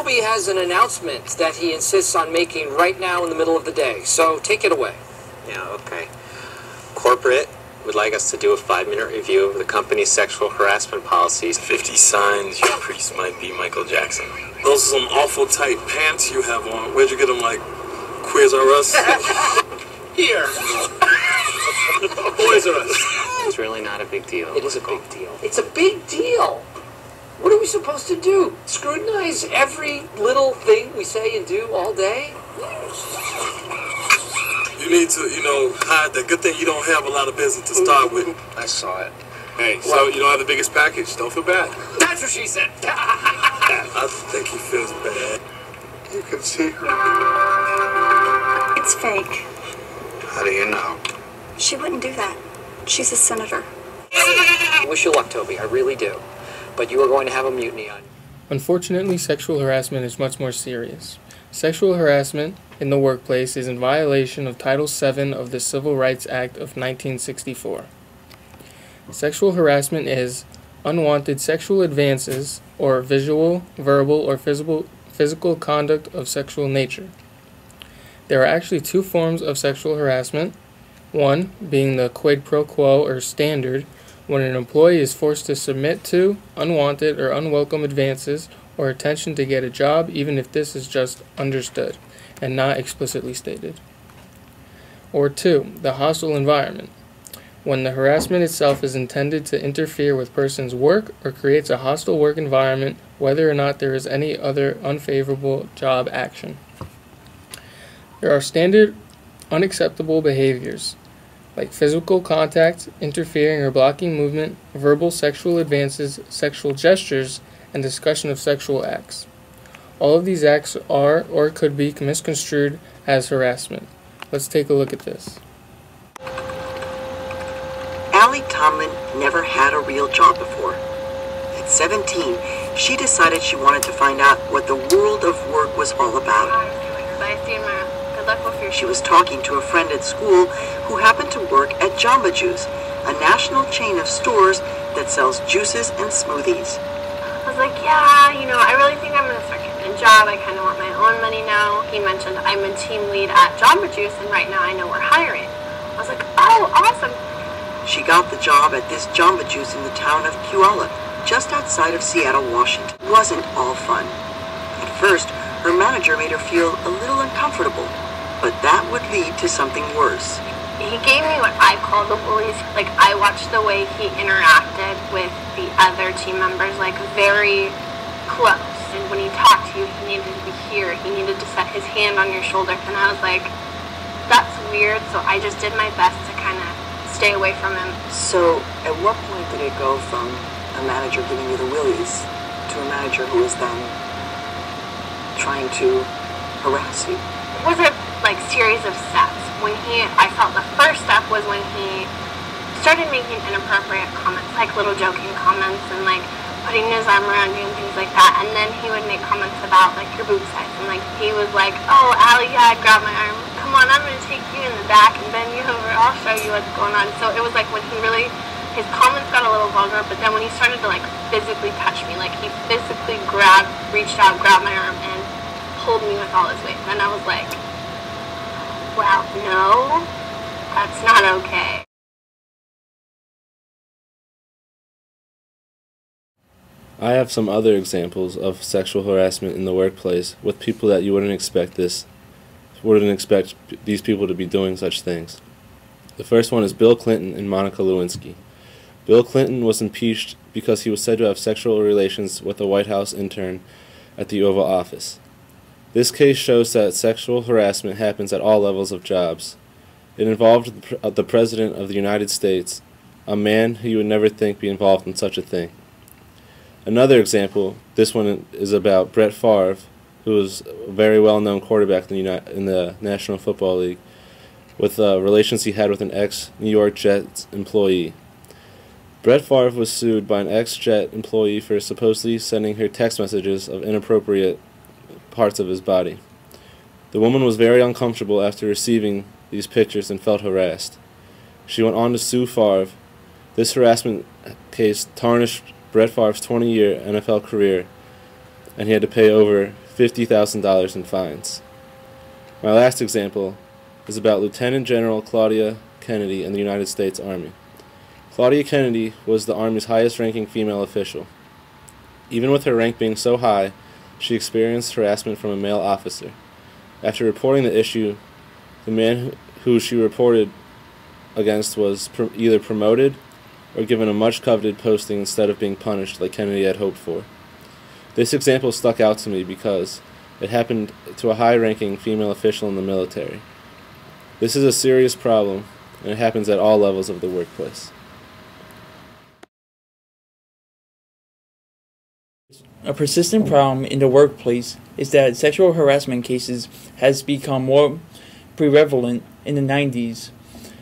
Toby has an announcement that he insists on making right now in the middle of the day, so take it away. Yeah, okay. Corporate would like us to do a 5-minute review of the company's sexual harassment policies. 50 signs your priest might be Michael Jackson. Those are some awful tight pants you have on. Where'd you get them, like, Queers R Us? Here. Boys R Us. It's really not a big deal. It is a big deal. It's a big deal. What are we supposed to do? Scrutinize every little thing we say and do all day? You need to, hide that. Good thing you don't have a lot of business to start with. I saw it. Hey, so you don't have the biggest package. Don't feel bad. That's what she said. I think he feels bad. You can see her. It's fake. How do you know? She wouldn't do that. She's a senator. I wish you luck, Toby. I really do. But you are going to have a mutiny on you. Unfortunately, sexual harassment is much more serious. Sexual harassment in the workplace is in violation of Title VII of the Civil Rights Act of 1964. Sexual harassment is unwanted sexual advances or visual, verbal, or physical conduct of sexual nature. There are actually two forms of sexual harassment. One being the quid pro quo or standard, when an employee is forced to submit to unwanted or unwelcome advances or attention to get a job, even if this is just understood and not explicitly stated. Or two, the hostile environment, when the harassment itself is intended to interfere with person's work or creates a hostile work environment, whether or not there is any other unfavorable job action. There are standard unacceptable behaviors, like physical contact, interfering or blocking movement, verbal sexual advances, sexual gestures, and discussion of sexual acts. All of these acts are or could be misconstrued as harassment. Let's take a look at this. Allie Tomlin never had a real job before. At 17, she decided she wanted to find out what the world of work was all about. She was talking to a friend at school who happened to work at Jamba Juice, a national chain of stores that sells juices and smoothies. I was like, yeah, I really think I'm going to start getting a job. I kind of want my own money now. He mentioned I'm a team lead at Jamba Juice, and right now I know we're hiring. I was like, oh, awesome. She got the job at this Jamba Juice in the town of Puyallup, just outside of Seattle, Washington. It wasn't all fun. At first, her manager made her feel a little uncomfortable, but that would lead to something worse. He gave me what I call the bullies. Like, I watched the way he interacted with the other team members, like, very close. And when he talked to you, he needed to be here. He needed to set his hand on your shoulder. And I was like, that's weird. So I just did my best to kind of stay away from him. So at what point did it go from a manager giving you the willies to a manager who was then trying to harass you? It was a series of steps. I felt the first step was when he started making inappropriate comments, like little joking comments, and putting his arm around you and things like that. And then he would make comments about your boob size, and he was like, oh, Allie, yeah, grab my arm. Come on, I'm gonna take you in the back and bend you over. I'll show you what's going on. So it was when he really, his comments got a little vulgar, but then when he started to physically touch me, he physically reached out, grabbed my arm, and pulled me with all his weight. And I was like, wow, no, that's not okay. I have some other examples of sexual harassment in the workplace with people that you wouldn't expect these people to be doing such things. The first one is Bill Clinton and Monica Lewinsky. Bill Clinton was impeached because he was said to have sexual relations with a White House intern at the Oval Office. This case shows that sexual harassment happens at all levels of jobs. It involved the President of the United States, a man who you would never think be involved in such a thing. Another example, this one is about Brett Favre, who was a very well-known quarterback in the National Football League, with relations he had with an ex-New York Jets employee. Brett Favre was sued by an ex-Jet employee for supposedly sending her text messages of inappropriate parts of his body. The woman was very uncomfortable after receiving these pictures and felt harassed. She went on to sue Favre. This harassment case tarnished Brett Favre's 20-year NFL career, and he had to pay over $50,000 in fines. My last example is about Lieutenant General Claudia Kennedy in the United States Army. Claudia Kennedy was the Army's highest-ranking female official. Even with her rank being so high, she experienced harassment from a male officer. After reporting the issue, the man who she reported against was either promoted or given a much-coveted posting instead of being punished like Kennedy had hoped for. This example stuck out to me because it happened to a high-ranking female official in the military. This is a serious problem, and it happens at all levels of the workplace. A persistent problem in the workplace is that sexual harassment cases has become more prevalent in the 90s,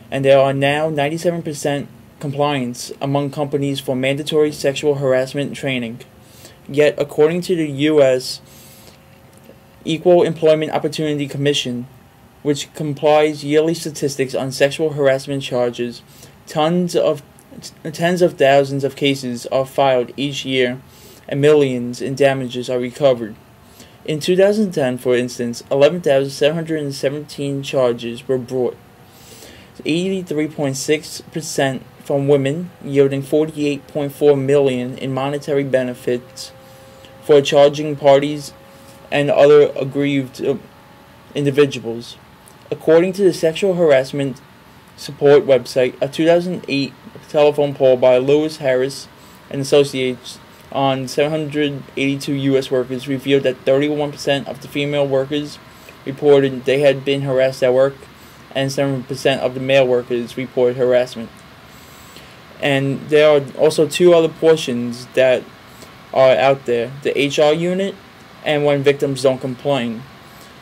and there are now 97% compliance among companies for mandatory sexual harassment training. Yet, according to the U.S. Equal Employment Opportunity Commission, which compiles yearly statistics on sexual harassment charges, tens of thousands of cases are filed each year, and millions in damages are recovered. In 2010, for instance, 11,717 charges were brought, 83.6% from women, yielding $48.4 million in monetary benefits for charging parties and other aggrieved individuals. According to the Sexual Harassment Support website, a 2008 telephone poll by Lewis Harris and Associates on 782 U.S. workers revealed that 31% of the female workers reported they had been harassed at work, and 7% of the male workers reported harassment. And there are also two other portions that are out there: the HR unit and when victims don't complain.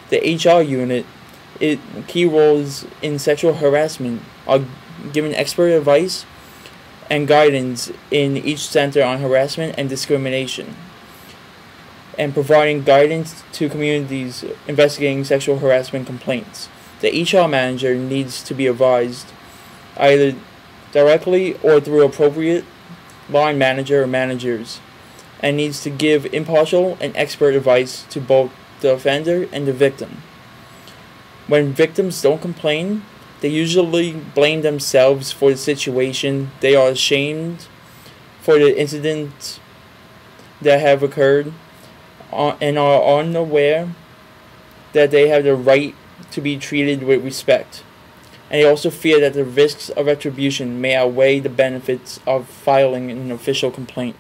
The HR unit, key roles in sexual harassment are giving expert advice and guidance in each center on harassment and discrimination, and providing guidance to communities investigating sexual harassment complaints. The HR manager needs to be advised either directly or through appropriate line manager or managers, and needs to give impartial and expert advice to both the offender and the victim. When victims don't complain, they usually blame themselves for the situation. They are ashamed for the incidents that have occurred and are unaware that they have the right to be treated with respect. And they also fear that the risks of retribution may outweigh the benefits of filing an official complaint.